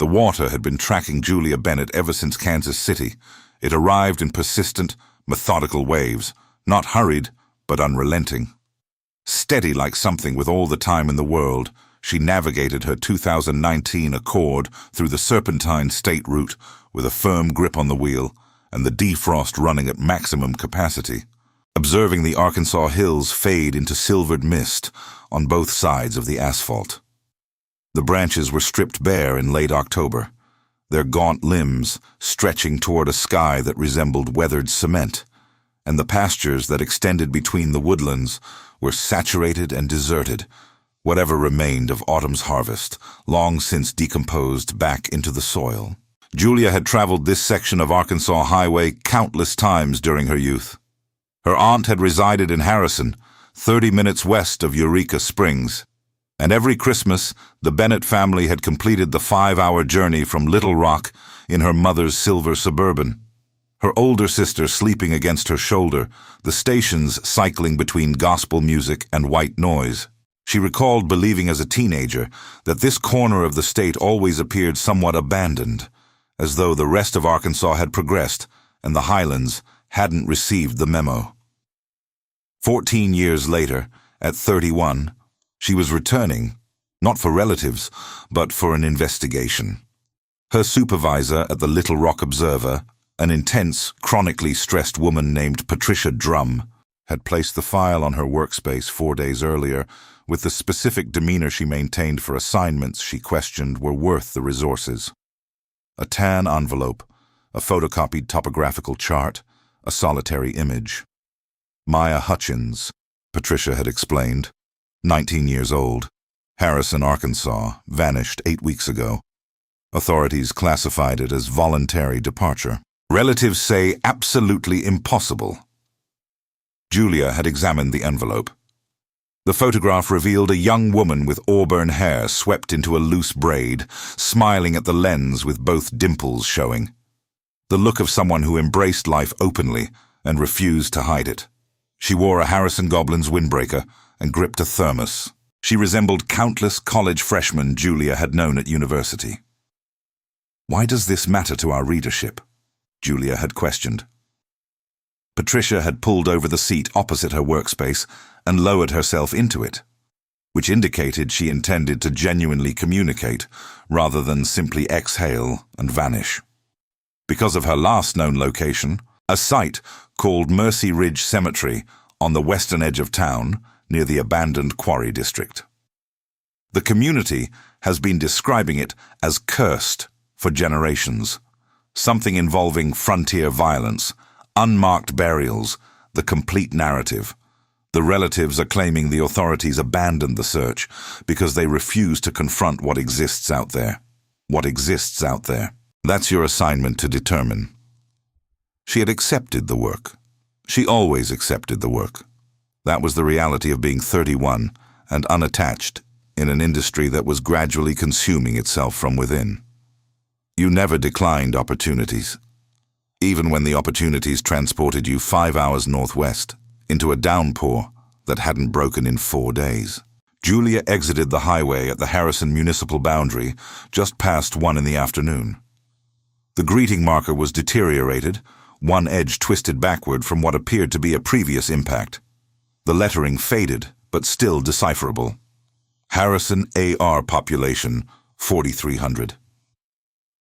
The water had been tracking Julia Bennett ever since Kansas City. It arrived in persistent, methodical waves, not hurried, but unrelenting. Steady like something with all the time in the world, she navigated her 2019 Accord through the Serpentine State Route with a firm grip on the wheel and the defrost running at maximum capacity, observing the Arkansas hills fade into silvered mist on both sides of the asphalt. The branches were stripped bare in late October, their gaunt limbs stretching toward a sky that resembled weathered cement, and the pastures that extended between the woodlands were saturated and deserted, whatever remained of autumn's harvest, long since decomposed back into the soil. Julia had traveled this section of Arkansas highway countless times during her youth. Her aunt had resided in Harrison, 30 minutes west of Eureka Springs, and every Christmas the Bennett family had completed the 5-hour journey from Little Rock in her mother's silver Suburban. Her older sister sleeping against her shoulder, the stations cycling between gospel music and white noise. She recalled believing as a teenager that this corner of the state always appeared somewhat abandoned, as though the rest of Arkansas had progressed and the highlands hadn't received the memo. 14 years later, at 31, she was returning, not for relatives, but for an investigation. Her supervisor at the Little Rock Observer, an intense, chronically stressed woman named Patricia Drum, had placed the file on her workspace 4 days earlier with the specific demeanor she maintained for assignments she questioned were worth the resources. A tan envelope, a photocopied topographical chart, a solitary image. Maya Hutchins, Patricia had explained, 19 years old, Harrison, Arkansas, vanished 8 weeks ago. Authorities classified it as voluntary departure. Relatives say absolutely impossible. Julia had examined the envelope. The photograph revealed a young woman with auburn hair swept into a loose braid, smiling at the lens with both dimples showing. The look of someone who embraced life openly and refused to hide it. She wore a Harrison Goblin's windbreaker and gripped a thermos. She resembled countless college freshmen Julia had known at university. "Why does this matter to our readership?" Julia had questioned. Patricia had pulled over the seat opposite her workspace and lowered herself into it, which indicated she intended to genuinely communicate rather than simply exhale and vanish. Because of her last known location, a site called Mercy Ridge Cemetery on the western edge of town near the abandoned quarry district. The community has been describing it as cursed for generations, something involving frontier violence, unmarked burials, the complete narrative. The relatives are claiming the authorities abandoned the search because they refuse to confront what exists out there. What exists out there. That's your assignment to determine. She had accepted the work. She always accepted the work. That was the reality of being 31 and unattached in an industry that was gradually consuming itself from within. You never declined opportunities, even when the opportunities transported you 5 hours northwest into a downpour that hadn't broken in 4 days. Julia exited the highway at the Harrison municipal boundary just past 1 in the afternoon. The greeting marker was deteriorated, one edge twisted backward from what appeared to be a previous impact. The lettering faded, but still decipherable. Harrison AR population, 4,300.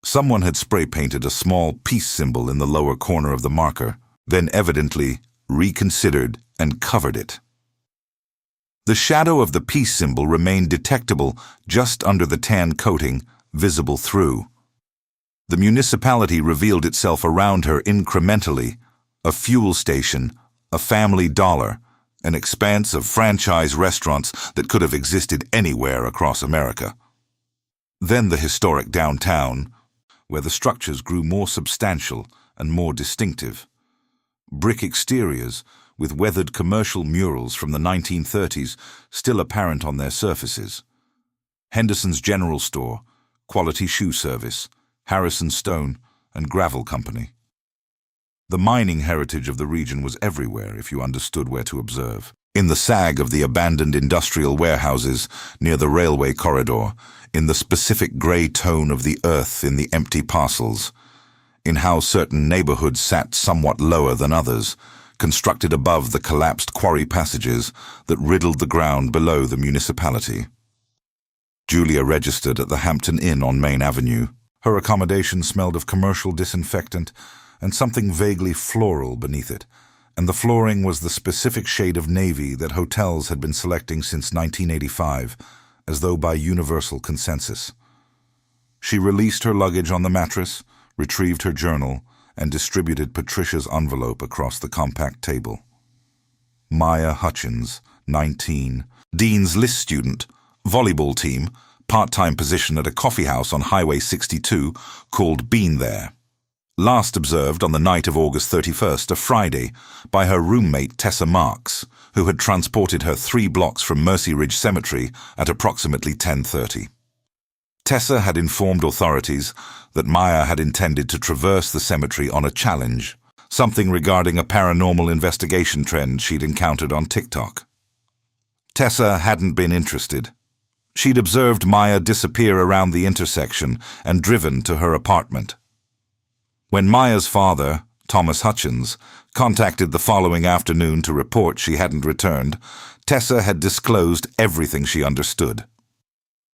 Someone had spray-painted a small peace symbol in the lower corner of the marker, then evidently reconsidered and covered it. The shadow of the peace symbol remained detectable just under the tan coating, visible through. The municipality revealed itself around her incrementally, a fuel station, a Family Dollar, an expanse of franchise restaurants that could have existed anywhere across America. Then the historic downtown, where the structures grew more substantial and more distinctive. Brick exteriors with weathered commercial murals from the 1930s still apparent on their surfaces. Henderson's General Store, Quality Shoe Service, Harrison Stone, and Gravel Company. The mining heritage of the region was everywhere if you understood where to observe. In the sag of the abandoned industrial warehouses near the railway corridor, in the specific grey tone of the earth in the empty parcels, in how certain neighbourhoods sat somewhat lower than others, constructed above the collapsed quarry passages that riddled the ground below the municipality. Julia registered at the Hampton Inn on Main Avenue. Her accommodation smelled of commercial disinfectant and something vaguely floral beneath it, and the flooring was the specific shade of navy that hotels had been selecting since 1985, as though by universal consensus. She released her luggage on the mattress, retrieved her journal, and distributed Patricia's envelope across the compact table. Maya Hutchins, 19, Dean's List student, volleyball team, part-time position at a coffeehouse on Highway 62 called Been There. Last observed on the night of August 31st, a Friday, by her roommate Tessa Marks, who had transported her 3 blocks from Mercy Ridge Cemetery at approximately 10:30. Tessa had informed authorities that Maya had intended to traverse the cemetery on a challenge, something regarding a paranormal investigation trend she'd encountered on TikTok. Tessa hadn't been interested. She'd observed Maya disappear around the intersection and driven to her apartment. When Maya's father, Thomas Hutchins, contacted the following afternoon to report she hadn't returned, Tessa had disclosed everything she understood.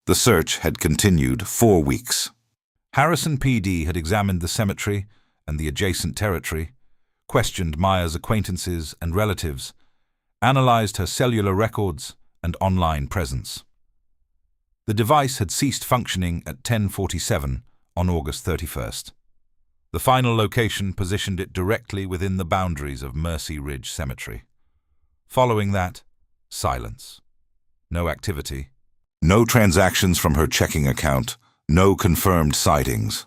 The search had continued 4 weeks. Harrison PD had examined the cemetery and the adjacent territory, questioned Maya's acquaintances and relatives, analyzed her cellular records and online presence. The device had ceased functioning at 10:47 on August 31st. The final location positioned it directly within the boundaries of Mercy Ridge Cemetery. Following that, silence. No activity. No transactions from her checking account. No confirmed sightings.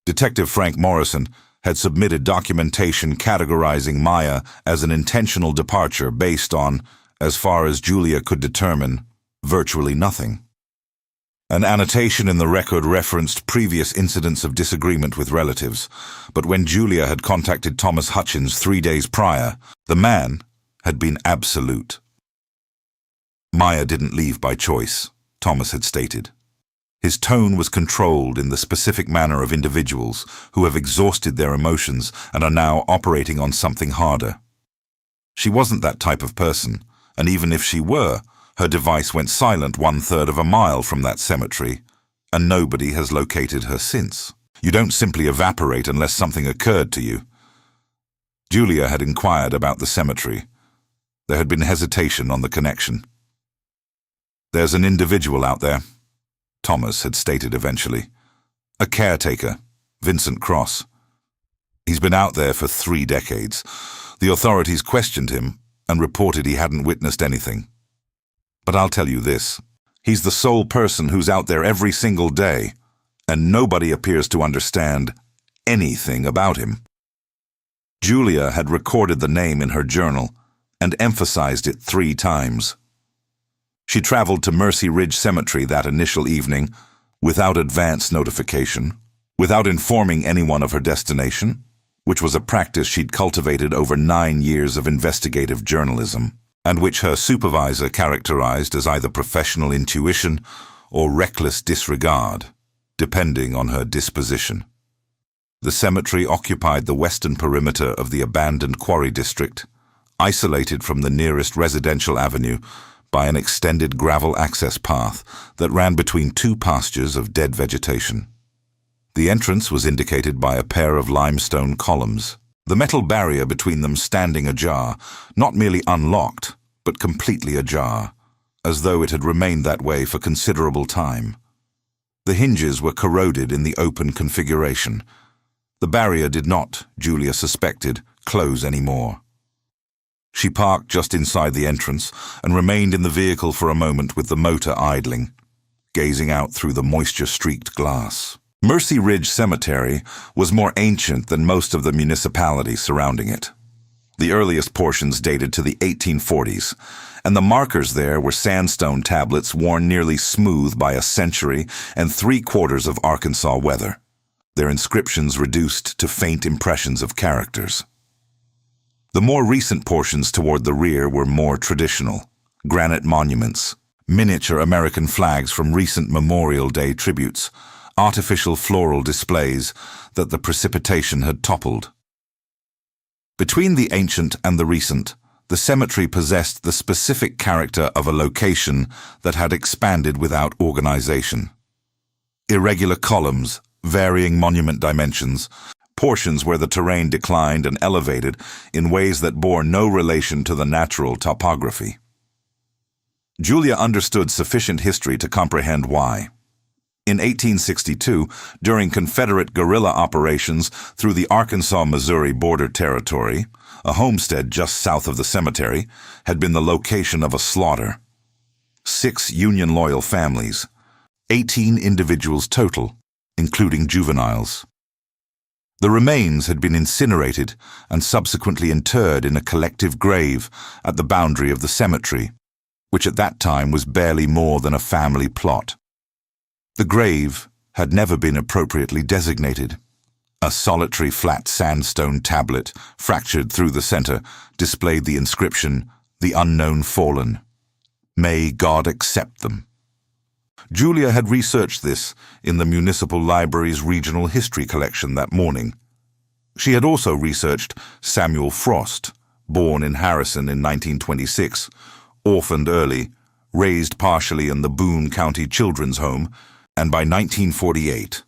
Detective Frank Morrison had submitted documentation categorizing Maya as an intentional departure based on, as far as Julia could determine, virtually nothing. An annotation in the record referenced previous incidents of disagreement with relatives, but when Julia had contacted Thomas Hutchins 3 days prior, the man had been absolute. Maya didn't leave by choice, Thomas had stated. His tone was controlled in the specific manner of individuals who have exhausted their emotions and are now operating on something harder. She wasn't that type of person, and even if she were, her device went silent 1/3 of a mile from that cemetery, and nobody has located her since. You don't simply evaporate unless something occurred to you. Julia had inquired about the cemetery. There had been hesitation on the connection. "There's an individual out there," Thomas had stated eventually. "A caretaker, Vincent Cross. He's been out there for 3 decades. The authorities questioned him and reported he hadn't witnessed anything. But I'll tell you this, he's the sole person who's out there every single day, and nobody appears to understand anything about him." Julia had recorded the name in her journal and emphasized it 3 times. She traveled to Mercy Ridge Cemetery that initial evening without advance notification, without informing anyone of her destination, which was a practice she'd cultivated over 9 years of investigative journalism, and which her supervisor characterized as either professional intuition or reckless disregard, depending on her disposition. The cemetery occupied the western perimeter of the abandoned quarry district, isolated from the nearest residential avenue by an extended gravel access path that ran between 2 pastures of dead vegetation. The entrance was indicated by a pair of limestone columns, the metal barrier between them standing ajar, not merely unlocked, but completely ajar, as though it had remained that way for considerable time. The hinges were corroded in the open configuration. The barrier did not, Julia suspected, close anymore. She parked just inside the entrance and remained in the vehicle for a moment with the motor idling, gazing out through the moisture-streaked glass. Mercy Ridge Cemetery was more ancient than most of the municipalities surrounding it. The earliest portions dated to the 1840s, and the markers there were sandstone tablets worn nearly smooth by a century and 3/4 of Arkansas weather, their inscriptions reduced to faint impressions of characters. The more recent portions toward the rear were more traditional. Granite monuments, miniature American flags from recent Memorial Day tributes, artificial floral displays that the precipitation had toppled. Between the ancient and the recent, the cemetery possessed the specific character of a location that had expanded without organization. Irregular columns, varying monument dimensions, portions where the terrain declined and elevated in ways that bore no relation to the natural topography. Julia understood sufficient history to comprehend why. In 1862, during Confederate guerrilla operations through the Arkansas-Missouri border territory, a homestead just south of the cemetery had been the location of a slaughter. 6 Union-loyal families, 18 individuals total, including juveniles. The remains had been incinerated and subsequently interred in a collective grave at the boundary of the cemetery, which at that time was barely more than a family plot. The grave had never been appropriately designated. A solitary flat sandstone tablet, fractured through the center, displayed the inscription, "The Unknown Fallen. May God accept them." Julia had researched this in the municipal library's regional history collection that morning. She had also researched Samuel Frost, born in Harrison in 1926, orphaned early, raised partially in the Boone County Children's Home, and by 1948,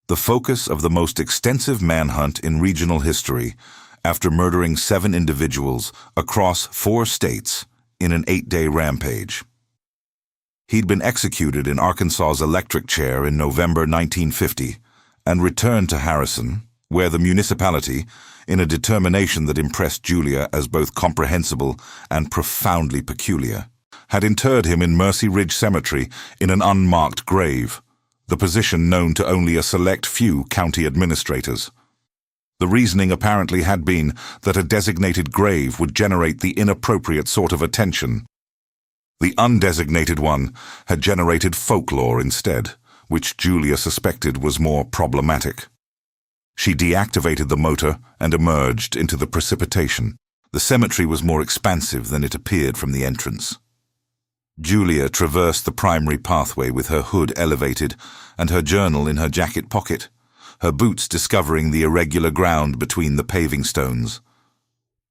the focus of the most extensive manhunt in regional history after murdering 7 individuals across 4 states in an 8-day rampage. He'd been executed in Arkansas's electric chair in November 1950 and returned to Harrison, where the municipality, in a determination that impressed Julia as both comprehensible and profoundly peculiar, had interred him in Mercy Ridge Cemetery in an unmarked grave, the position known to only a select few county administrators. The reasoning apparently had been that a designated grave would generate the inappropriate sort of attention. The undesignated one had generated folklore instead, which Julia suspected was more problematic. She deactivated the motor and emerged into the precipitation. The cemetery was more expansive than it appeared from the entrance. Julia traversed the primary pathway with her hood elevated and her journal in her jacket pocket, her boots discovering the irregular ground between the paving stones.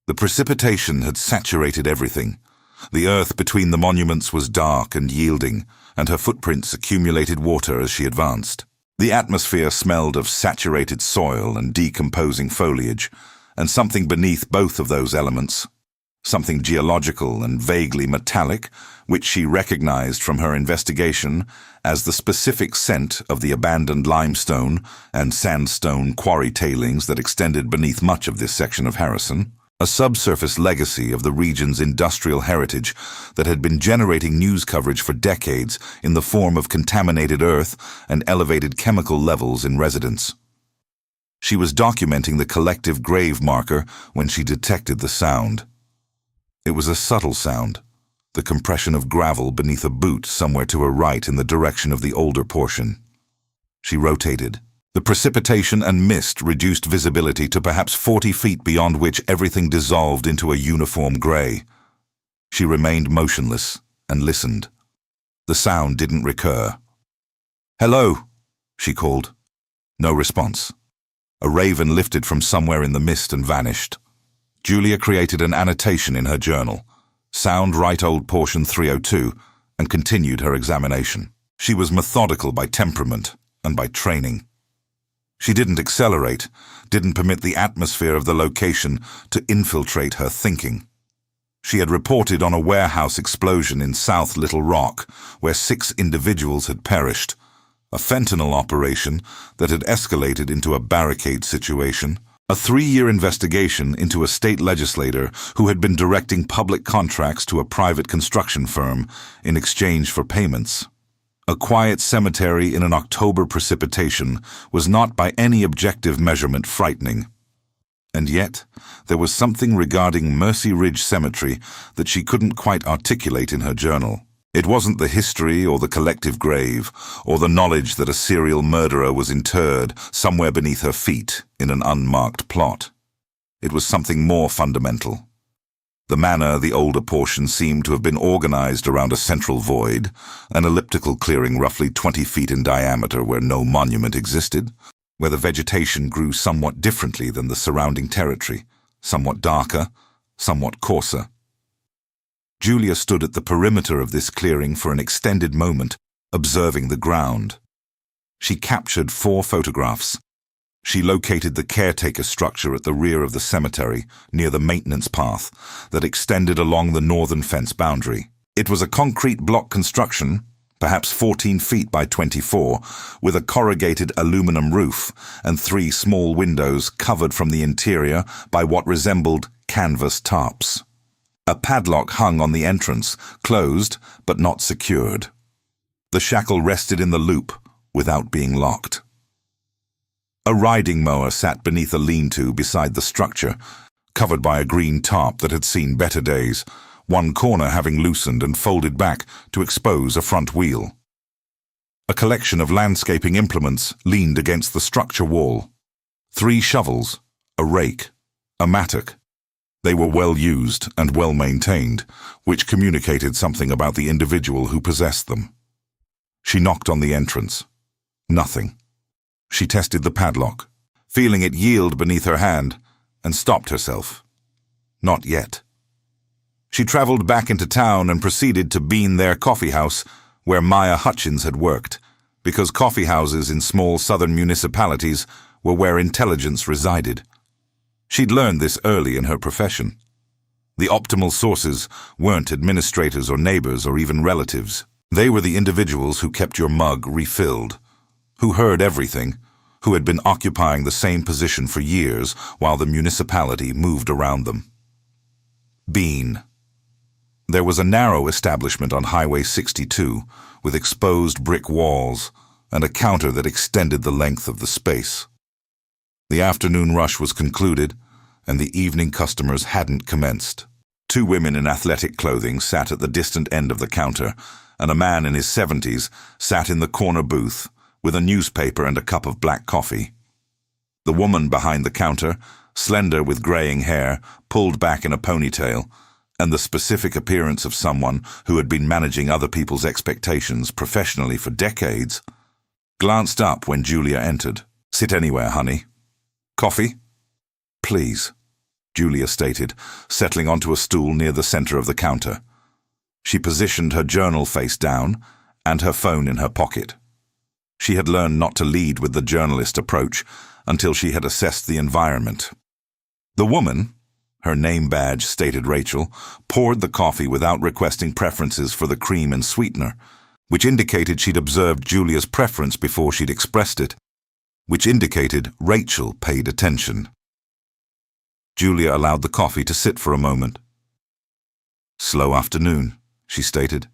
The precipitation had saturated everything. The earth between the monuments was dark and yielding, and her footprints accumulated water as she advanced. The atmosphere smelled of saturated soil and decomposing foliage, and something beneath both of those elements, something geological and vaguely metallic, which she recognized from her investigation as the specific scent of the abandoned limestone and sandstone quarry tailings that extended beneath much of this section of Harrison, a subsurface legacy of the region's industrial heritage that had been generating news coverage for decades in the form of contaminated earth and elevated chemical levels in residents. She was documenting the collective grave marker when she detected the sound. It was a subtle sound, the compression of gravel beneath a boot somewhere to her right in the direction of the older portion. She rotated. The precipitation and mist reduced visibility to perhaps 40 feet beyond which everything dissolved into a uniform gray. She remained motionless and listened. The sound didn't recur. "Hello," she called. No response. A raven lifted from somewhere in the mist and vanished. Julia created an annotation in her journal, "Sound right old portion 302, and continued her examination. She was methodical by temperament and by training. She didn't accelerate, didn't permit the atmosphere of the location to infiltrate her thinking. She had reported on a warehouse explosion in South Little Rock, where 6 individuals had perished, a fentanyl operation that had escalated into a barricade situation, a 3-year investigation into a state legislator who had been directing public contracts to a private construction firm in exchange for payments. A quiet cemetery in an October precipitation was not by any objective measurement frightening. And yet, there was something regarding Mercy Ridge Cemetery that she couldn't quite articulate in her journal. It wasn't the history or the collective grave, or the knowledge that a serial murderer was interred somewhere beneath her feet in an unmarked plot. It was something more fundamental. The manor, the older portion, seemed to have been organized around a central void, an elliptical clearing roughly 20 feet in diameter where no monument existed, where the vegetation grew somewhat differently than the surrounding territory, somewhat darker, somewhat coarser. Julia stood at the perimeter of this clearing for an extended moment, observing the ground. She captured 4 photographs. She located the caretaker structure at the rear of the cemetery, near the maintenance path, that extended along the northern fence boundary. It was a concrete block construction, perhaps 14 feet by 24, with a corrugated aluminum roof and 3 small windows covered from the interior by what resembled canvas tarps. A padlock hung on the entrance, closed but not secured. The shackle rested in the loop without being locked. A riding mower sat beneath a lean-to beside the structure, covered by a green tarp that had seen better days, one corner having loosened and folded back to expose a front wheel. A collection of landscaping implements leaned against the structure wall. 3 shovels, a rake, a mattock. They were well used and well maintained, which communicated something about the individual who possessed them. She knocked on the entrance. Nothing. She tested the padlock, feeling it yield beneath her hand, and stopped herself. Not yet. She traveled back into town and proceeded to Bean There Coffee House, where Maya Hutchins had worked, because coffee houses in small southern municipalities were where intelligence resided. She'd learned this early in her profession. The optimal sources weren't administrators or neighbors or even relatives. They were the individuals who kept your mug refilled, who heard everything, who had been occupying the same position for years while the municipality moved around them. Bean. There was a narrow establishment on Highway 62 with exposed brick walls and a counter that extended the length of the space. The afternoon rush was concluded, and the evening customers hadn't commenced. 2 women in athletic clothing sat at the distant end of the counter, and a man in his 70s sat in the corner booth with a newspaper and a cup of black coffee. The woman behind the counter, slender with graying hair, pulled back in a ponytail, and the specific appearance of someone who had been managing other people's expectations professionally for decades, glanced up when Julia entered. "Sit anywhere, honey." "Coffee?" "Please," Julia stated, settling onto a stool near the center of the counter. She positioned her journal face down and her phone in her pocket. She had learned not to lead with the journalist approach until she had assessed the environment. The woman, her name badge stated Rachel, poured the coffee without requesting preferences for the cream and sweetener, which indicated she'd observed Julia's preference before she'd expressed it, which indicated Rachel paid attention. Julia allowed the coffee to sit for a moment. "Slow afternoon," she stated.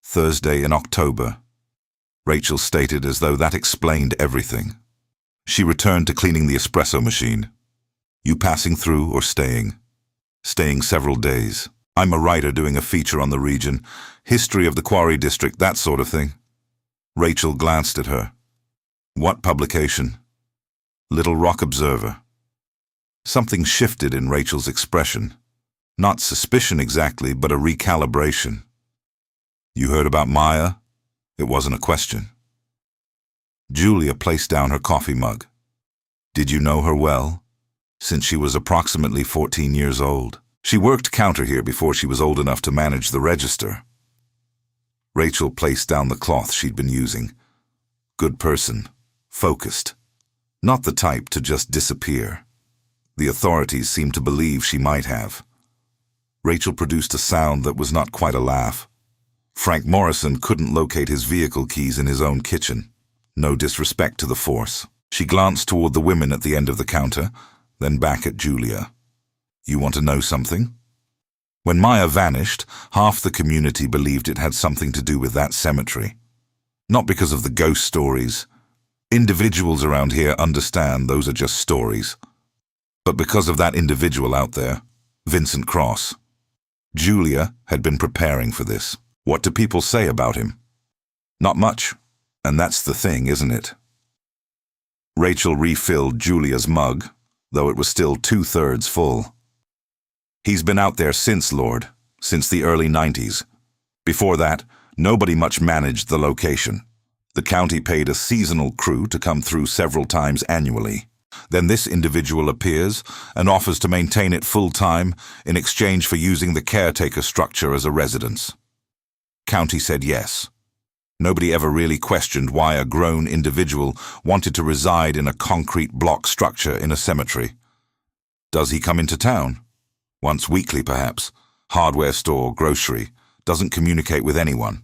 "Thursday in October," Rachel stated as though that explained everything. She returned to cleaning the espresso machine. "You passing through or staying?" "Staying several days. I'm a writer doing a feature on the region, history of the Quarry District, that sort of thing." Rachel glanced at her. "What publication?" "Little Rock Observer." Something shifted in Rachel's expression. Not suspicion exactly, but a recalibration. "You heard about Maya?" It wasn't a question. Julia placed down her coffee mug. "Did you know her well?" "Since she was approximately 14 years old. She worked counter here before she was old enough to manage the register." Rachel placed down the cloth she'd been using. Good person. Focused. Not the type to just disappear. The authorities seemed to believe she might have. Rachel produced a sound that was not quite a laugh. Frank Morrison couldn't locate his vehicle keys in his own kitchen. No disrespect to the force. She glanced toward the women at the end of the counter, then back at Julia. "You want to know something?" When Maya vanished, half the community believed it had something to do with that cemetery. Not because of the ghost stories. Individuals around here understand those are just stories. But because of that individual out there, Vincent Cross. Julia had been preparing for this. What do people say about him? Not much, and that's the thing, isn't it? Rachel refilled Julia's mug, though it was still 2/3 full. He's been out there since, Lord, since the early 90s. Before that, nobody much managed the location. The county paid a seasonal crew to come through several times annually. Then this individual appears and offers to maintain it full-time in exchange for using the caretaker structure as a residence. County said yes. Nobody ever really questioned why a grown individual wanted to reside in a concrete block structure in a cemetery. Does he come into town? Once weekly, perhaps. Hardware store, grocery. Doesn't communicate with anyone.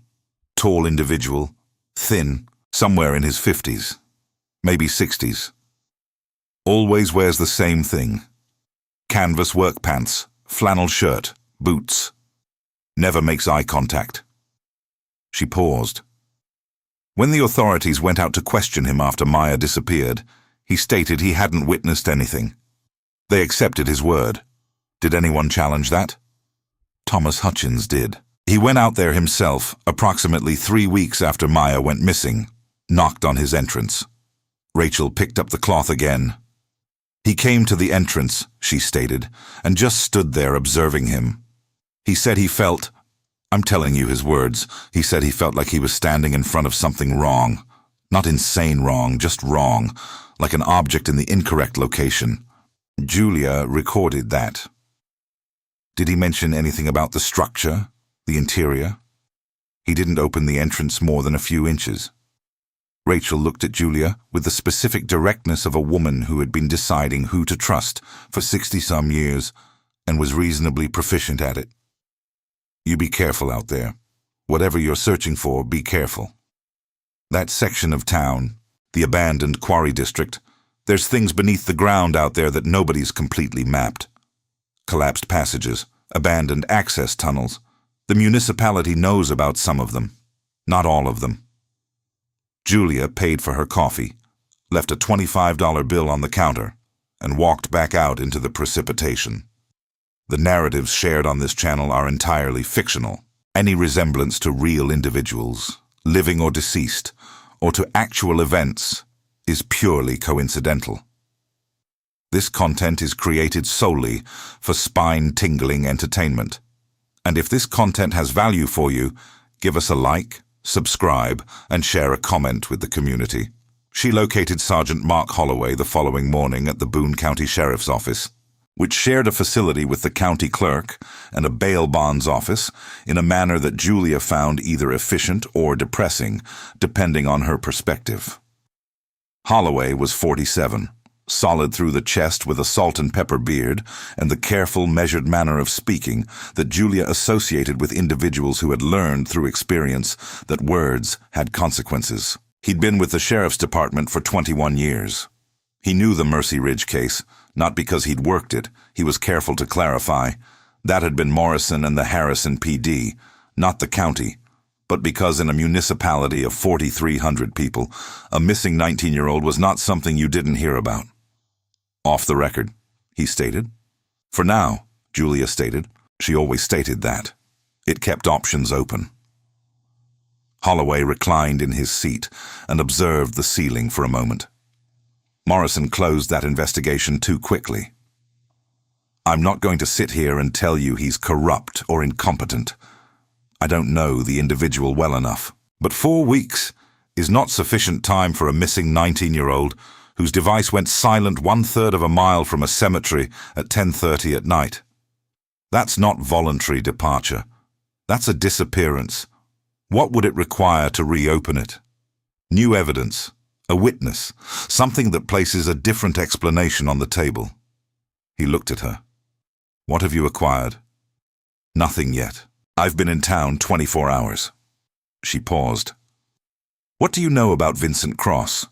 Tall individual, thin, somewhere in his 50s, maybe 60s. Always wears the same thing. Canvas work pants, flannel shirt, boots. Never makes eye contact. She paused. When the authorities went out to question him after Maya disappeared, he stated he hadn't witnessed anything. They accepted his word. Did anyone challenge that? Thomas Hutchins did. He went out there himself, approximately 3 weeks after Maya went missing, knocked on his entrance. Rachel picked up the cloth again. He came to the entrance, she stated, and just stood there observing him. He said he felt, I'm telling you his words, he said he felt like he was standing in front of something wrong. Not insane wrong, just wrong, like an object in the incorrect location. Julia recorded that. Did he mention anything about the structure, the interior? He didn't open the entrance more than a few inches. Rachel looked at Julia with the specific directness of a woman who had been deciding who to trust for 60-some years and was reasonably proficient at it. You be careful out there. Whatever you're searching for, be careful. That section of town, the abandoned quarry district, there's things beneath the ground out there that nobody's completely mapped. Collapsed passages, abandoned access tunnels. The municipality knows about some of them, not all of them. Julia paid for her coffee, left a $25 bill on the counter, and walked back out into the precipitation. The narratives shared on this channel are entirely fictional. Any resemblance to real individuals, living or deceased, or to actual events, is purely coincidental. This content is created solely for spine-tingling entertainment. And if this content has value for you, give us a like, subscribe, and share a comment with the community. She located Sergeant Mark Holloway the following morning at the Boone County Sheriff's Office, which shared a facility with the county clerk and a bail bonds office in a manner that Julia found either efficient or depressing, depending on her perspective. Holloway was 47, solid through the chest with a salt and pepper beard and the careful, measured manner of speaking that Julia associated with individuals who had learned through experience that words had consequences. He'd been with the sheriff's department for 21 years. He knew the Mercy Ridge case, not because he'd worked it, he was careful to clarify. That had been Morrison and the Harrison PD, not the county, but because in a municipality of 4,300 people, a missing 19-year-old was not something you didn't hear about. Off the record, he stated. For now, Julia stated. She always stated that. It kept options open. Holloway reclined in his seat and observed the ceiling for a moment. Morrison closed that investigation too quickly. I'm not going to sit here and tell you he's corrupt or incompetent. I don't know the individual well enough. But 4 weeks is not sufficient time for a missing 19-year-old whose device went silent 1/3 of a mile from a cemetery at 10:30 at night. That's not voluntary departure. That's a disappearance. What would it require to reopen it? New evidence, a witness, something that places a different explanation on the table. He looked at her. What have you acquired? Nothing yet. I've been in town 24 hours. She paused. What do you know about Vincent Cross?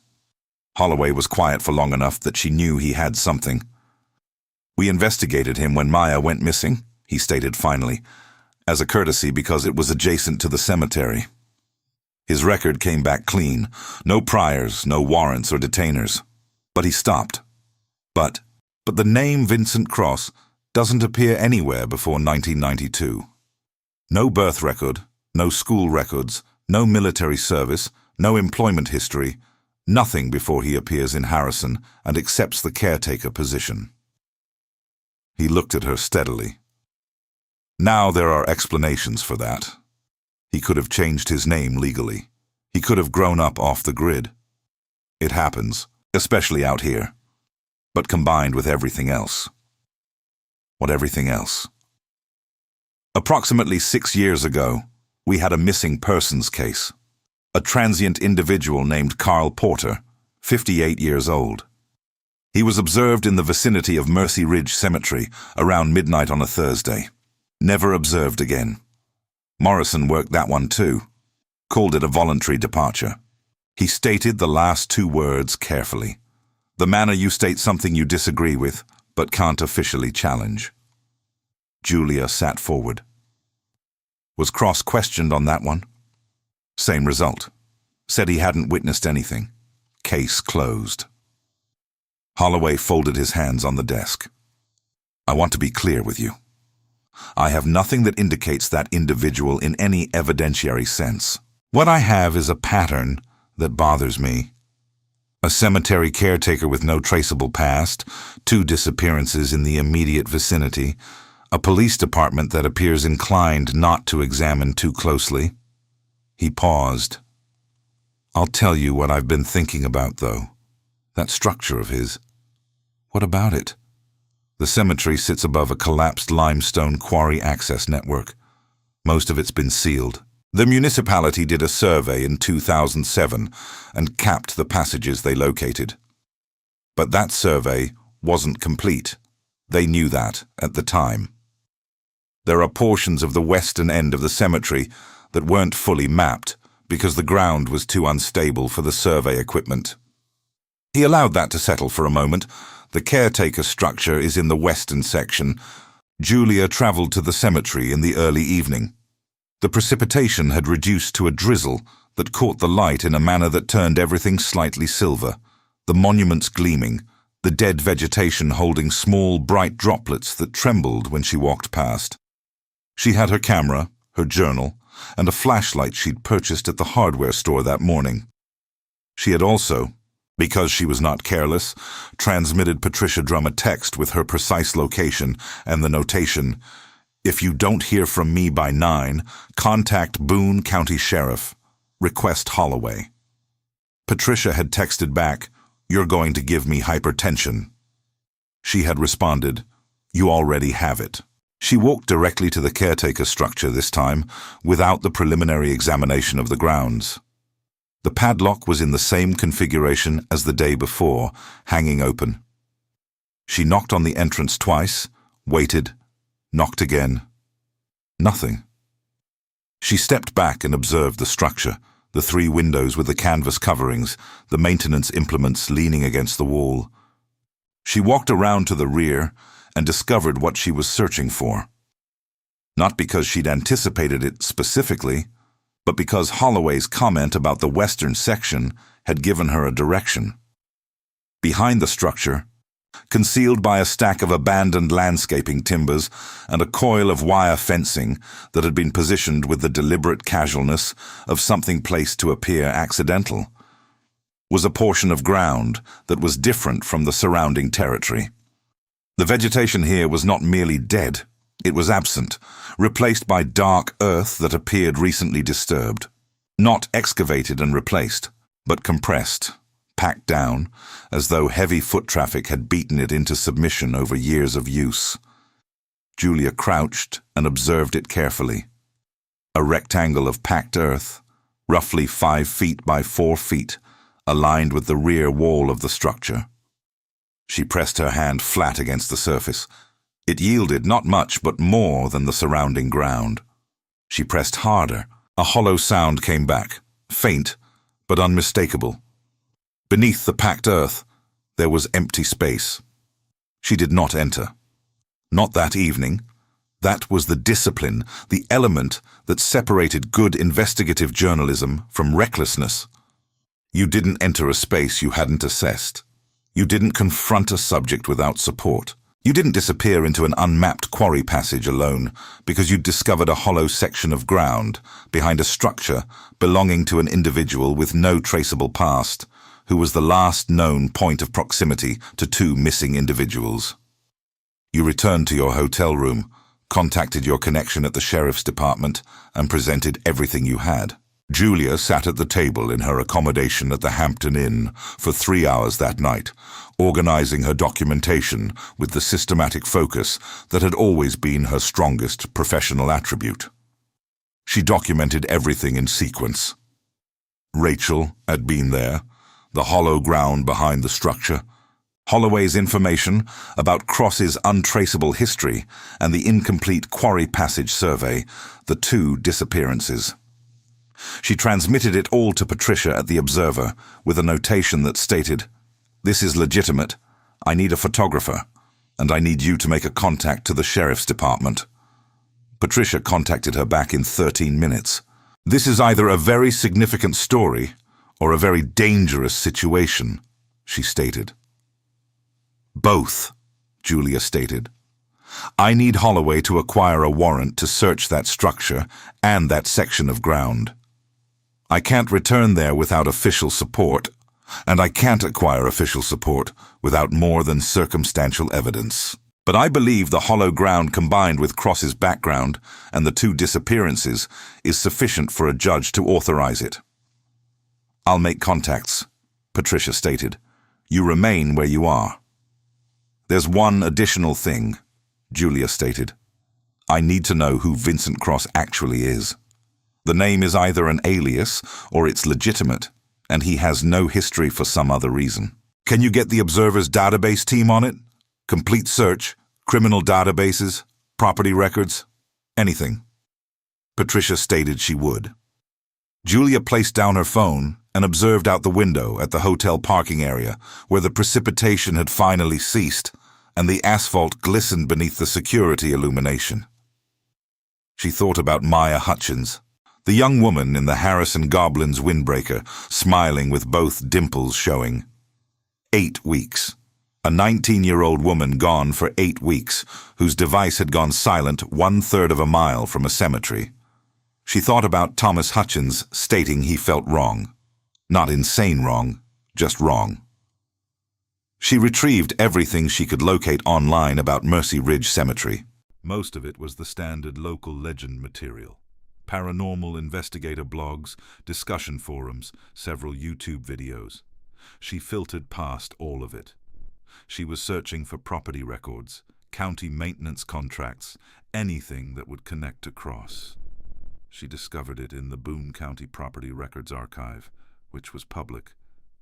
Holloway was quiet for long enough that she knew he had something. We investigated him when Maya went missing, he stated finally, as a courtesy because it was adjacent to the cemetery. His record came back clean, no priors, no warrants or detainers. But he stopped. But the name Vincent Cross doesn't appear anywhere before 1992. No birth record, no school records, no military service, no employment history, Nothing before he appears in Harrison and accepts the caretaker position. He looked at her steadily. Now there are explanations for that. He could have changed his name legally. He could have grown up off the grid. It happens, especially out here. But combined with everything else. What everything else? Approximately 6 years ago, we had a missing persons case. A transient individual named Carl Porter, 58 years old. He was observed in the vicinity of Mercy Ridge Cemetery around midnight on a Thursday. Never observed again. Morrison worked that one too. Called it a voluntary departure. He stated the last 2 words carefully. The manner you state something you disagree with, but can't officially challenge. Julia sat forward. Was cross-questioned on that one? Same result. Said he hadn't witnessed anything. Case closed. Holloway folded his hands on the desk. I want to be clear with you. I have nothing that indicates that individual in any evidentiary sense. What I have is a pattern that bothers me. A cemetery caretaker with no traceable past, 2 disappearances in the immediate vicinity, a police department that appears inclined not to examine too closely. He paused. I'll tell you what I've been thinking about, though. That structure of his. What about it? The cemetery sits above a collapsed limestone quarry access network. Most of it's been sealed. The municipality did a survey in 2007 and capped the passages they located. But that survey wasn't complete. They knew that at the time. There are portions of the western end of the cemetery that weren't fully mapped because the ground was too unstable for the survey equipment. He allowed that to settle for a moment. The caretaker structure is in the western section. Julia traveled to the cemetery in the early evening. The precipitation had reduced to a drizzle that caught the light in a manner that turned everything slightly silver, the monuments gleaming, the dead vegetation holding small, bright droplets that trembled when she walked past. She had her camera, her journal, and a flashlight she'd purchased at the hardware store that morning. She had also, because she was not careless, transmitted Patricia Drum a text with her precise location and the notation, "If you don't hear from me by 9, contact Boone County Sheriff. Request Holloway." Patricia had texted back, "You're going to give me hypertension." She had responded, "You already have it." She walked directly to the caretaker structure this time, without the preliminary examination of the grounds. The padlock was in the same configuration as the day before, hanging open. She knocked on the entrance twice, waited, knocked again. Nothing. She stepped back and observed the structure, the 3 windows with the canvas coverings, the maintenance implements leaning against the wall. She walked around to the rear and discovered what she was searching for. Not because she'd anticipated it specifically, but because Holloway's comment about the western section had given her a direction. Behind the structure, concealed by a stack of abandoned landscaping timbers and a coil of wire fencing that had been positioned with the deliberate casualness of something placed to appear accidental, was a portion of ground that was different from the surrounding territory. The vegetation here was not merely dead, it was absent, replaced by dark earth that appeared recently disturbed. Not excavated and replaced, but compressed, packed down, as though heavy foot traffic had beaten it into submission over years of use. Julia crouched and observed it carefully. A rectangle of packed earth, roughly 5 feet by 4 feet, aligned with the rear wall of the structure. She pressed her hand flat against the surface. It yielded not much, but more than the surrounding ground. She pressed harder. A hollow sound came back, faint, but unmistakable. Beneath the packed earth, there was empty space. She did not enter. Not that evening. That was the discipline, the element that separated good investigative journalism from recklessness. You didn't enter a space you hadn't assessed. You didn't confront a subject without support. You didn't disappear into an unmapped quarry passage alone because you'd discovered a hollow section of ground behind a structure belonging to an individual with no traceable past, who was the last known point of proximity to two missing individuals. You returned to your hotel room, contacted your connection at the sheriff's department, and presented everything you had. Julia sat at the table in her accommodation at the Hampton Inn for 3 hours that night, organizing her documentation with the systematic focus that had always been her strongest professional attribute. She documented everything in sequence. Rachel had been there, the hollow ground behind the structure, Holloway's information about Cross's untraceable history, and the incomplete quarry passage survey, the two disappearances. She transmitted it all to Patricia at the Observer with a notation that stated, "This is legitimate. I need a photographer, and I need you to make a contact to the sheriff's department." Patricia contacted her back in 13 minutes. "This is either a very significant story or a very dangerous situation," she stated. "Both," Julia stated. "I need Holloway to acquire a warrant to search that structure and that section of ground. I can't return there without official support, and I can't acquire official support without more than circumstantial evidence. But I believe the hollow ground combined with Cross's background and the two disappearances is sufficient for a judge to authorize it." "I'll make contacts," Patricia stated. "You remain where you are." "There's one additional thing," Julia stated. "I need to know who Vincent Cross actually is. The name is either an alias or it's legitimate, and he has no history for some other reason. Can you get the Observer's database team on it? Complete search, criminal databases, property records, anything?" Patricia stated she would. Julia placed down her phone and observed out the window at the hotel parking area, where the precipitation had finally ceased and the asphalt glistened beneath the security illumination. She thought about Maya Hutchins, the young woman in the Harrison Goblin's windbreaker, smiling with both dimples showing. 8 weeks. A 19-year-old woman gone for 8 weeks, whose device had gone silent 1/3 of a mile from a cemetery. She thought about Thomas Hutchins stating he felt wrong. Not insane wrong, just wrong. She retrieved everything she could locate online about Mercy Ridge Cemetery. Most of it was the standard local legend material. Paranormal investigator blogs, discussion forums, several YouTube videos. She filtered past all of it. She was searching for property records, county maintenance contracts, anything that would connect to Cross. She discovered it in the Boone County Property Records Archive, which was public,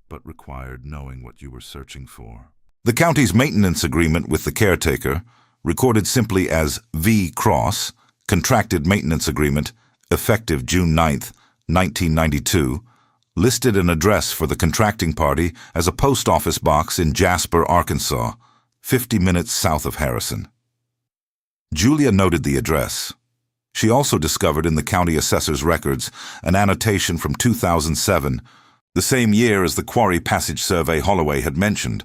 but required knowing what you were searching for. The county's maintenance agreement with the caretaker, recorded simply as V. Cross, Contracted Maintenance Agreement, effective June 9th, 1992, listed an address for the contracting party as a post office box in Jasper, Arkansas, 50 minutes south of Harrison. Julia noted the address. She also discovered in the county assessor's records an annotation from 2007, the same year as the quarry passage survey Holloway had mentioned,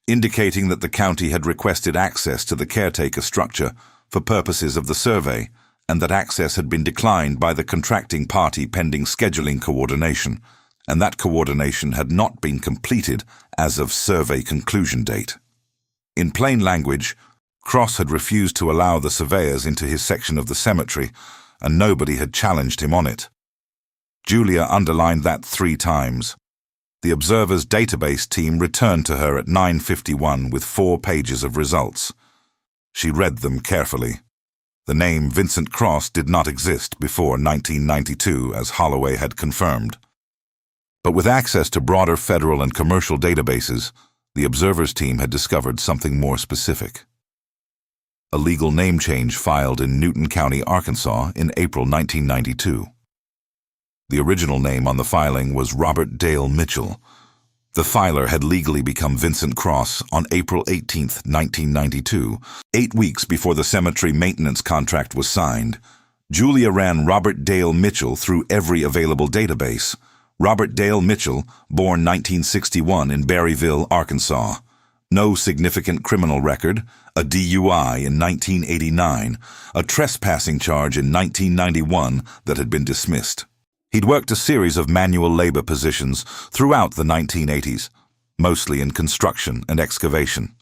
indicating that the county had requested access to the caretaker structure for purposes of the survey, and that access had been declined by the contracting party pending scheduling coordination, and that coordination had not been completed as of survey conclusion date. In plain language, Cross had refused to allow the surveyors into his section of the cemetery, and nobody had challenged him on it. Julia underlined that 3 times. The Observer's database team returned to her at 9:51 with 4 pages of results. She read them carefully. The name Vincent Cross did not exist before 1992, as Holloway had confirmed. But with access to broader federal and commercial databases, the Observer's team had discovered something more specific. A legal name change filed in Newton County, Arkansas in April 1992. The original name on the filing was Robert Dale Mitchell. The filer had legally become Vincent Cross on April 18, 1992, 8 weeks before the cemetery maintenance contract was signed. Julia ran Robert Dale Mitchell through every available database. Robert Dale Mitchell, born 1961 in Berryville, Arkansas. No significant criminal record, a DUI in 1989, a trespassing charge in 1991 that had been dismissed. He'd worked a series of manual labor positions throughout the 1980s, mostly in construction and excavation.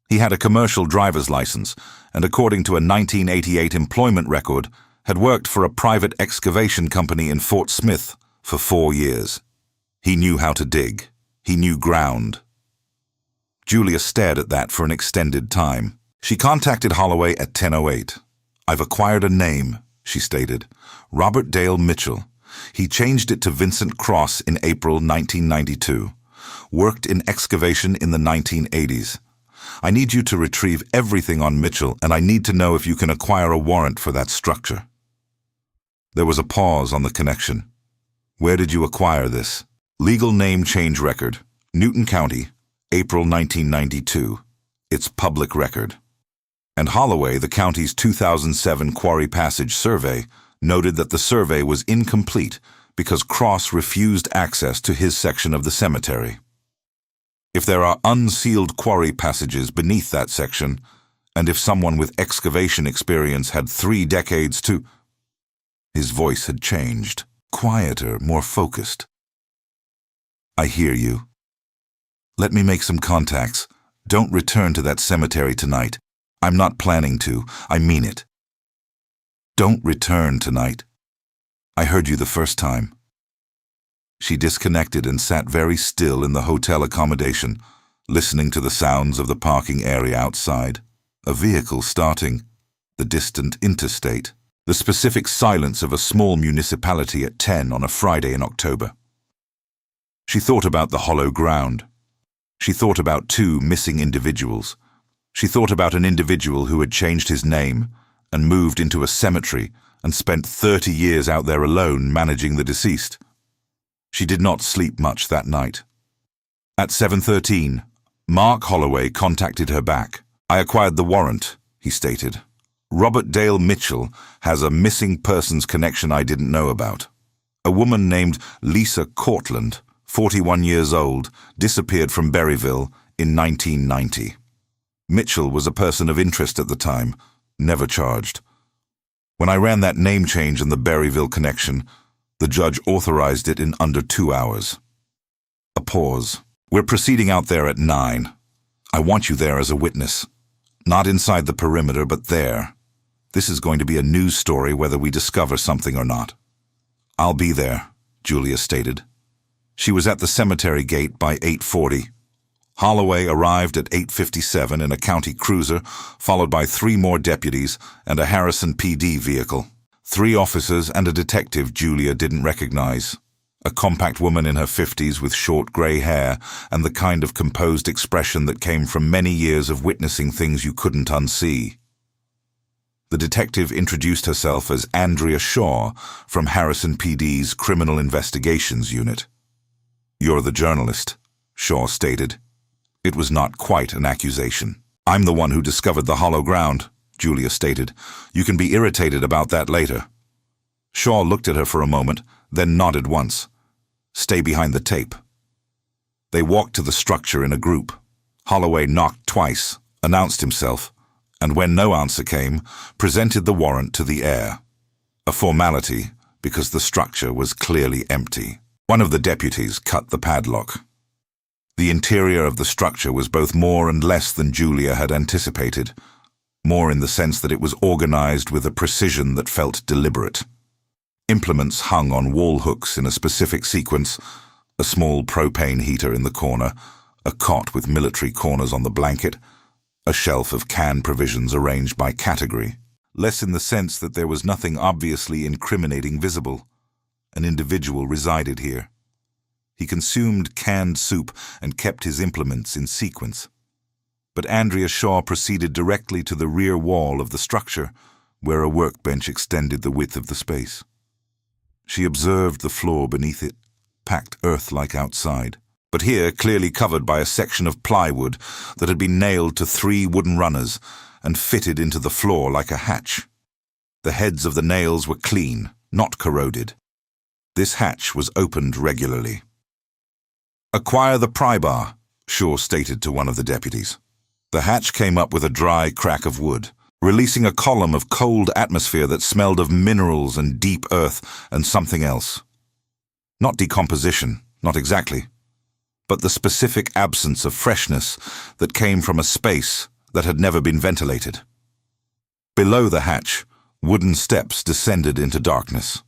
He had a commercial driver's license, and according to a 1988 employment record, had worked for a private excavation company in Fort Smith for 4 years. He knew how to dig. He knew ground. Julia stared at that for an extended time. She contacted Holloway at 10:08. "I've acquired a name," she stated. "Robert Dale Mitchell. He changed it to Vincent Cross in April 1992. Worked in excavation in the 1980s. I need you to retrieve everything on Mitchell, and I need to know if you can acquire a warrant for that structure." There was a pause on the connection. "Where did you acquire this?" "Legal name change record, Newton County, April 1992. It's public record." And Holloway, the county's 2007 Quarry Passage survey, noted that the survey was incomplete because Cross refused access to his section of the cemetery. If there are unsealed quarry passages beneath that section, and if someone with excavation experience had 3 decades to... His voice had changed, quieter, more focused. "I hear you. Let me make some contacts. Don't return to that cemetery tonight. I'm not planning to. I mean it. Don't return tonight. I heard you the first time." She disconnected and sat very still in the hotel accommodation, listening to the sounds of the parking area outside, a vehicle starting, the distant interstate, the specific silence of a small municipality at 10 on a Friday in October. She thought about the hollow ground. She thought about 2 missing individuals. She thought about an individual who had changed his name and moved into a cemetery and spent 30 years out there alone managing the deceased. She did not sleep much that night. At 7:13, Mark Holloway contacted her back. "I acquired the warrant," he stated. "Robert Dale Mitchell has a missing persons connection I didn't know about. A woman named Lisa Cortland, 41 years old, disappeared from Berryville in 1990. Mitchell was a person of interest at the time, never charged. When I ran that name change and the Berryville connection, the judge authorized it in under 2 hours." A pause. "We're proceeding out there at 9. I want you there as a witness. Not inside the perimeter, but there. This is going to be a news story whether we discover something or not." "I'll be there," Julia stated. She was at the cemetery gate by 8:40. Holloway arrived at 8:57 in a county cruiser, followed by 3 more deputies and a Harrison PD vehicle. 3 officers and a detective Julia didn't recognize. A compact woman in her 50s with short gray hair and the kind of composed expression that came from many years of witnessing things you couldn't unsee. The detective introduced herself as Andrea Shaw from Harrison PD's Criminal Investigations Unit. "You're the journalist," Shaw stated. It was not quite an accusation. "I'm the one who discovered the hollow ground," Julia stated. "You can be irritated about that later." Shaw looked at her for a moment, then nodded once. "Stay behind the tape." They walked to the structure in a group. Holloway knocked twice, announced himself, and when no answer came, presented the warrant to the heir. A formality, because the structure was clearly empty. One of the deputies cut the padlock. The interior of the structure was both more and less than Julia had anticipated, more in the sense that it was organized with a precision that felt deliberate. Implements hung on wall hooks in a specific sequence, a small propane heater in the corner, a cot with military corners on the blanket, a shelf of canned provisions arranged by category, less in the sense that there was nothing obviously incriminating visible. An individual resided here. He consumed canned soup and kept his implements in sequence. But Andrea Shaw proceeded directly to the rear wall of the structure, where a workbench extended the width of the space. She observed the floor beneath it, packed earth-like outside, but here clearly covered by a section of plywood that had been nailed to 3 wooden runners and fitted into the floor like a hatch. The heads of the nails were clean, not corroded. This hatch was opened regularly. "Acquire the pry bar," Shaw stated to one of the deputies. The hatch came up with a dry crack of wood. releasing a column of cold atmosphere that smelled of minerals and deep earth and something else. Not decomposition, not exactly, but the specific absence of freshness that came from a space that had never been ventilated. Below the hatch, wooden steps descended into darkness.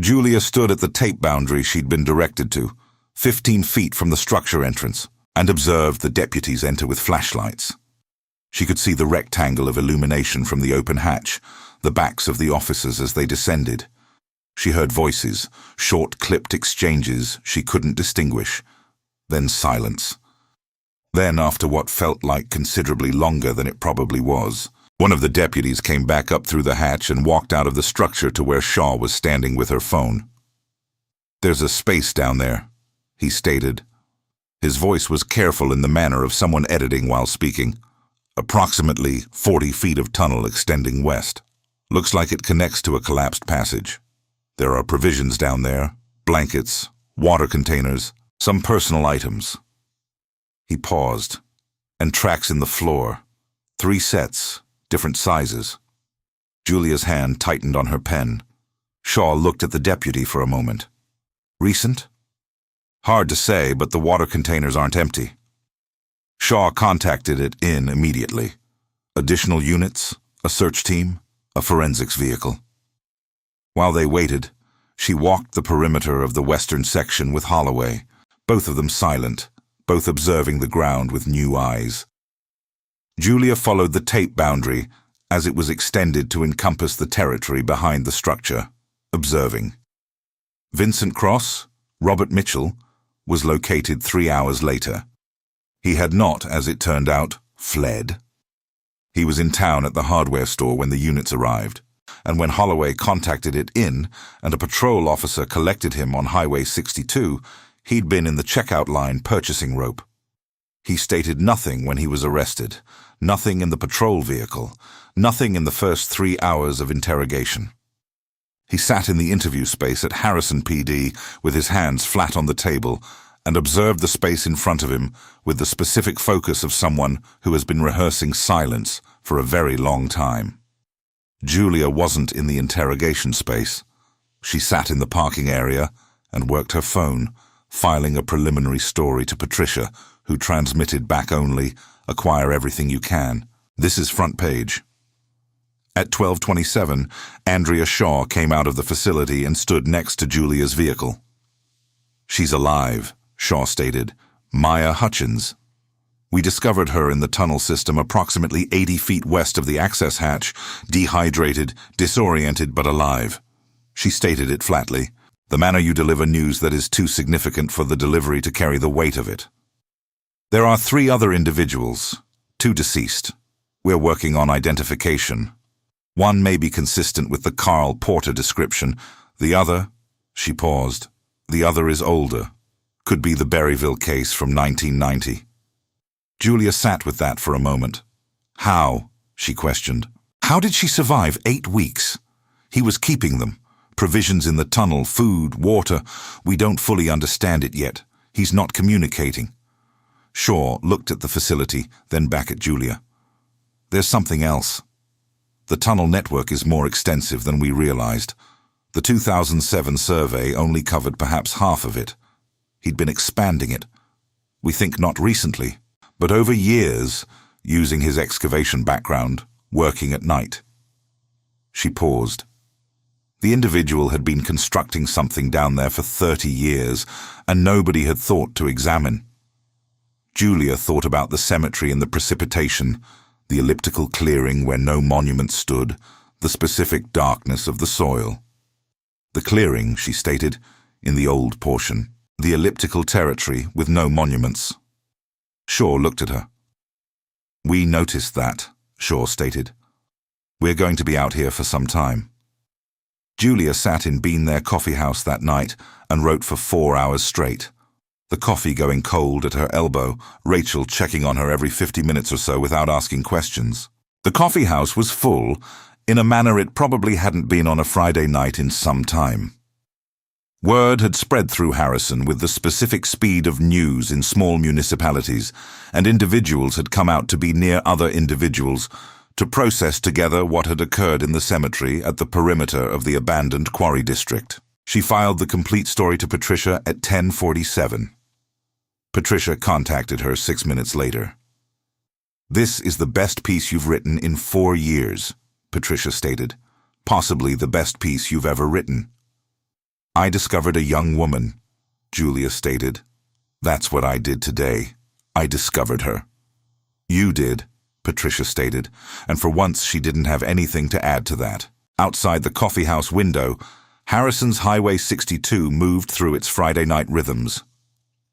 Julia stood at the tape boundary she'd been directed to, 15 feet from the structure entrance, and observed the deputies enter with flashlights. She could see the rectangle of illumination from the open hatch, the backs of the officers as they descended. She heard voices, short clipped exchanges she couldn't distinguish. Then silence. Then, after what felt like considerably longer than it probably was, one of the deputies came back up through the hatch and walked out of the structure to where Shaw was standing with her phone. "There's a space down there," he stated. His voice was careful in the manner of someone editing while speaking. "Approximately 40 feet of tunnel extending west. Looks like it connects to a collapsed passage. There are provisions down there, blankets, water containers, some personal items." He paused. "And tracks in the floor. 3 sets, different sizes." Julia's hand tightened on her pen. Shaw looked at the deputy for a moment. "Recent?" "Hard to say, but the water containers aren't empty." Shaw contacted it in immediately. Additional units, a search team, a forensics vehicle. While they waited, she walked the perimeter of the western section with Holloway, both of them silent, both observing the ground with new eyes. Julia followed the tape boundary as it was extended to encompass the territory behind the structure, observing. Vincent Cross, Robert Mitchell, was located 3 hours later. He had not, as it turned out, fled. He was in town at the hardware store when the units arrived, and when Holloway contacted it in and a patrol officer collected him on Highway 62, he'd been in the checkout line purchasing rope. He stated nothing when he was arrested, nothing in the patrol vehicle, nothing in the first 3 hours of interrogation. He sat in the interview space at Harrison PD with his hands flat on the table and observed the space in front of him with the specific focus of someone who has been rehearsing silence for a very long time. Julia wasn't in the interrogation space. She sat in the parking area and worked her phone, filing a preliminary story to Patricia, who transmitted back only, "Acquire everything you can. This is front page." At 12:27, Andrea Shaw came out of the facility and stood next to Julia's vehicle. "She's alive," Shaw stated. "Maya Hutchins. We discovered her in the tunnel system approximately 80 feet west of the access hatch, dehydrated, disoriented, but alive." She stated it flatly. "The manner you deliver news that is too significant for the delivery to carry the weight of it." "There are 3 other individuals, 2 deceased. We're working on identification. One may be consistent with the Carl Porter description. The other," she paused, "the other is older. Could be the Berryville case from 1990. Julia sat with that for a moment. "How?" she questioned. "How did she survive 8 weeks? He was keeping them. Provisions in the tunnel, food, water. We don't fully understand it yet. He's not communicating." Shaw looked at the facility, then back at Julia. "There's something else. The tunnel network is more extensive than we realized. The 2007 survey only covered perhaps half of it. He'd been expanding it. We think not recently, but over years, using his excavation background, working at night." She paused. The individual had been constructing something down there for 30 years, and nobody had thought to examine. Julia thought about the cemetery and the precipitation, the elliptical clearing where no monument stood, the specific darkness of the soil. The clearing, she stated, in the old portion, the elliptical territory with no monuments. Shaw looked at her. "We noticed that," Shaw stated. "We're going to be out here for some time." Julia sat in Bean There Coffee House that night and wrote for 4 hours straight. The coffee going cold at her elbow, Rachel checking on her every 50 minutes or so without asking questions. The coffee house was full, in a manner it probably hadn't been on a Friday night in some time. Word had spread through Harrison with the specific speed of news in small municipalities, and individuals had come out to be near other individuals, to process together what had occurred in the cemetery at the perimeter of the abandoned quarry district. She filed the complete story to Patricia at 10:47. Patricia contacted her 6 minutes later. "This is the best piece you've written in 4 years," Patricia stated. "Possibly the best piece you've ever written." "I discovered a young woman," Julia stated. "That's what I did today. I discovered her." "You did," Patricia stated, and for once she didn't have anything to add to that. Outside the coffeehouse window, Harrison's Highway 62 moved through its Friday night rhythms.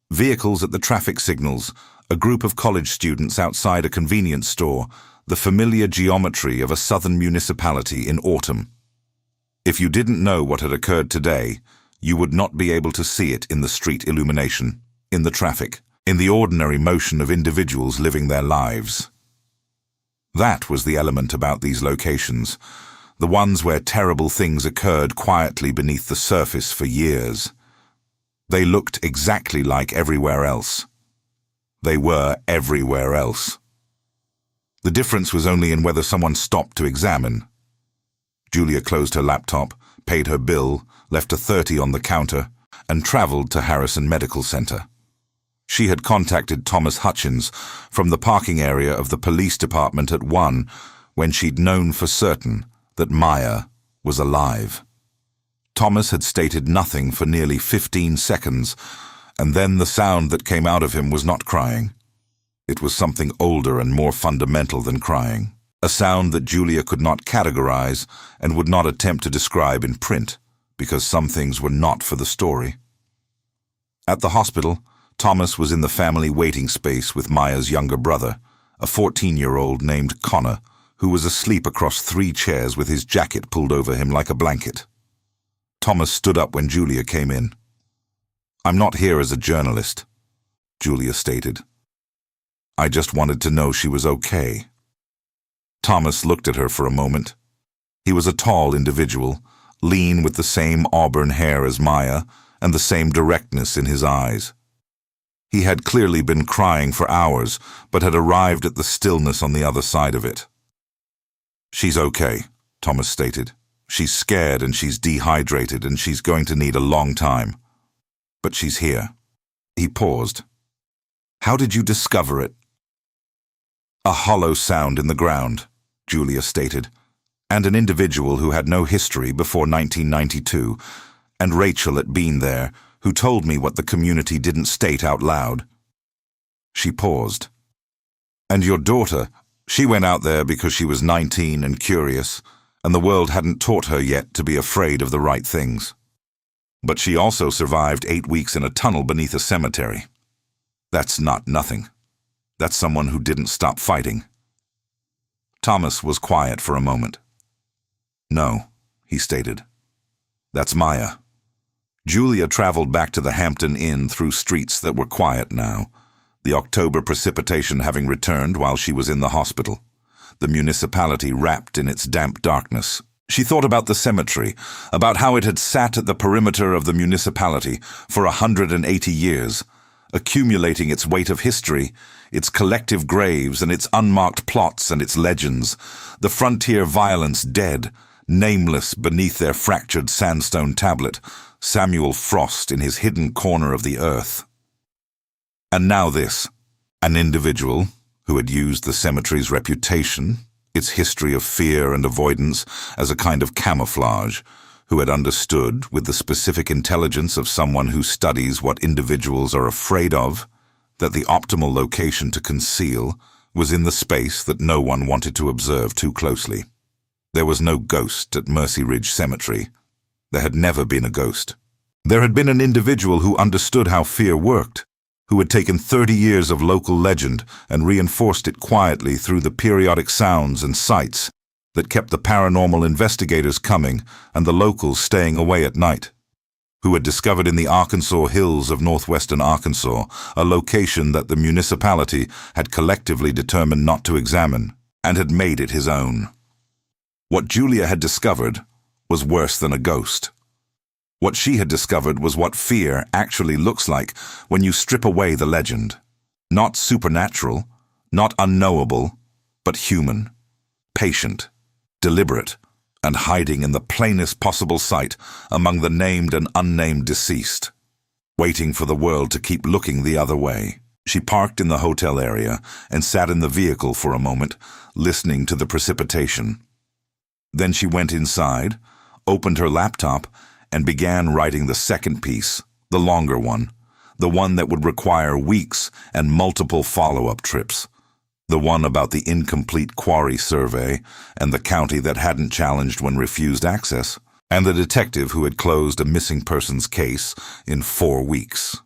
Vehicles at the traffic signals, a group of college students outside a convenience store, the familiar geometry of a southern municipality in autumn. If you didn't know what had occurred today, you would not be able to see it in the street illumination, in the traffic, in the ordinary motion of individuals living their lives. That was the element about these locations, the ones where terrible things occurred quietly beneath the surface for years. They looked exactly like everywhere else. They were everywhere else. The difference was only in whether someone stopped to examine. Julia closed her laptop, paid her bill, left a 30 on the counter, and traveled to Harrison Medical Center. She had contacted Thomas Hutchins from the parking area of the police department at 1 when she'd known for certain that Maya was alive. Thomas had stated nothing for nearly 15 seconds, and then the sound that came out of him was not crying. It was something older and more fundamental than crying, a sound that Julia could not categorize and would not attempt to describe in print, because some things were not for the story. At the hospital, Thomas was in the family waiting space with Maya's younger brother, a 14-year-old named Connor, who was asleep across 3 chairs with his jacket pulled over him like a blanket. Thomas stood up when Julia came in. "I'm not here as a journalist," Julia stated. "I just wanted to know she was okay." Thomas looked at her for a moment. He was a tall individual, lean with the same auburn hair as Maya and the same directness in his eyes. He had clearly been crying for hours, but had arrived at the stillness on the other side of it. "She's okay," Thomas stated. "She's scared and she's dehydrated and she's going to need a long time. But she's here." He paused. "How did you discover it?" "A hollow sound in the ground," Julia stated, "and an individual who had no history before 1992, and Rachel at Bean there, who told me what the community didn't state out loud." She paused. "And your daughter, she went out there because she was 19 and curious, and the world hadn't taught her yet to be afraid of the right things. But she also survived 8 weeks in a tunnel beneath a cemetery. That's not nothing. That's someone who didn't stop fighting." Thomas was quiet for a moment. "No," he stated. "That's Maya." Julia traveled back to the Hampton Inn through streets that were quiet now, the October precipitation having returned while she was in the hospital, the municipality wrapped in its damp darkness. She thought about the cemetery, about how it had sat at the perimeter of the municipality for 180 years, accumulating its weight of history, its collective graves and its unmarked plots and its legends, the frontier violence dead, nameless beneath their fractured sandstone tablet, Samuel Frost in his hidden corner of the earth. And now this, an individual who had used the cemetery's reputation, its history of fear and avoidance, as a kind of camouflage, who had understood, with the specific intelligence of someone who studies what individuals are afraid of, that the optimal location to conceal was in the space that no one wanted to observe too closely. There was no ghost at Mercy Ridge Cemetery. There had never been a ghost. There had been an individual who understood how fear worked, who had taken 30 years of local legend and reinforced it quietly through the periodic sounds and sights that kept the paranormal investigators coming and the locals staying away at night, who had discovered in the Arkansas hills of northwestern Arkansas a location that the municipality had collectively determined not to examine, and had made it his own. What Julia had discovered was worse than a ghost. What she had discovered was what fear actually looks like when you strip away the legend. Not supernatural, not unknowable, but human. patient, deliberate, and hiding in the plainest possible sight among the named and unnamed deceased, waiting for the world to keep looking the other way. She parked in the hotel area and sat in the vehicle for a moment, listening to the precipitation. Then she went inside, opened her laptop, and began writing the second piece, the longer one, the one that would require weeks and multiple follow-up trips, the one about the incomplete quarry survey and the county that hadn't challenged when refused access, and the detective who had closed a missing persons case in 4 weeks.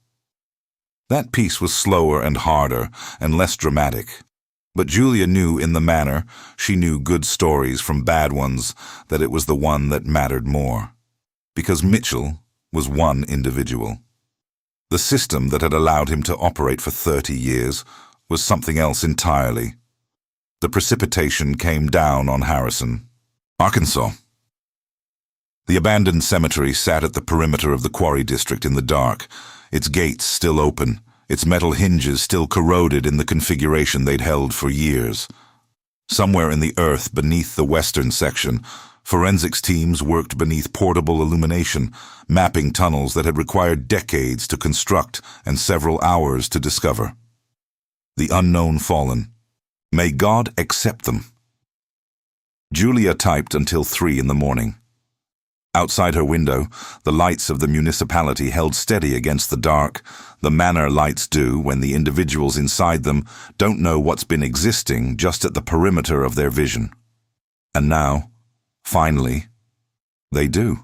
That piece was slower and harder and less dramatic, but Julia knew in the manner she knew good stories from bad ones that it was the one that mattered more, because Mitchell was one individual. The system that had allowed him to operate for 30 years was something else entirely. The precipitation came down on Harrison, Arkansas. The abandoned cemetery sat at the perimeter of the quarry district in the dark, its gates still open, its metal hinges still corroded in the configuration they'd held for years. Somewhere in the earth beneath the western section, forensics teams worked beneath portable illumination, mapping tunnels that had required decades to construct and several hours to discover. The unknown fallen. May God accept them. Julia typed until 3 in the morning. Outside her window, the lights of the municipality held steady against the dark. The manor lights do when the individuals inside them don't know what's been existing just at the perimeter of their vision. And now, finally, they do.